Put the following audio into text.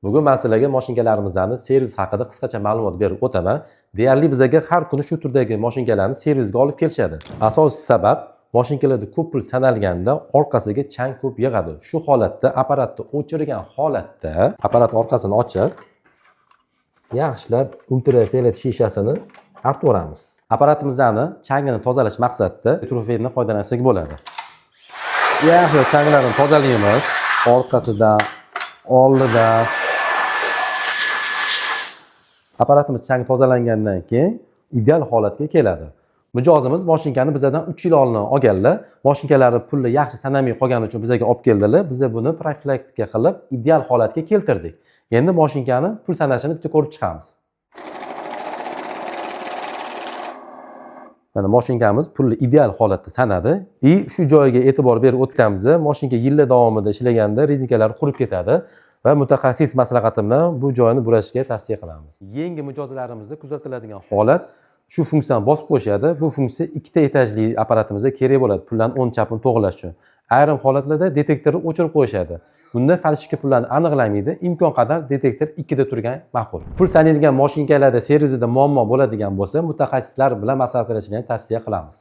Bugun men sizlarga mashinalarimizning servis haqida qisqacha ma'lumot berib o'taman. Deyarli bizga har kuni shu turdagi mashinalarni servisga olib kelishadi. Asosiy sabab mashinalarda ko'p pul sanalganda orqasiga chang ko'p yig'adi. Shu holatda apparatni o'chirgan holatda apparat orqasini ochib, yaxshilab ultraviolet shishasini artib o'ramiz. Apparatimizning changini tozalash maqsadida ultravioletdan foydalansak bo'ladi. Yaxshi changlarni tozalaymiz. Orqasidan, oldidan. Apparatimiz chang tozalangandan keyin ideal holatga keladi. Mijozimiz mashinani bizdan 3 yil oldin olganlar, mashinalari pulni yaxshi sanamay qolgani uchun bizga olib keldilar. Biz buni profilaktika qilib ideal holatga keltirdik. Endi mashinani pul sanashini bitta ko'rib chiqamiz. Mana mashinamiz pulni ideal holatda sanadi. Shu joyiga e'tibor berib o'tganmiz. Mashina yillar davomida ishlaganda rezinkalar qurib ketadi. Va mutaxassis maslahati bilan bu joyini burashga tavsiya qilamiz. Yangi mijozlarimizda kuzatiladigan holat shu funksiyani bosib qo'yishadi. Bu funksiya ikkita etajli apparatimizda kerak bo'ladi, pullarni o'ng chapini to'g'irlash uchun. Ayrim holatlarda detektorni o'chirib qo'yishadi. Bunda falshifka pullarni aniqlamaydi. Imkon qadar detektor 2 da turgan ma'qul. Pul sanaydigan mashinalarda servisida muammo bo'ladigan bo'lsa, mutaxassislar bilan maslahatlashishni tavsiya qilamiz.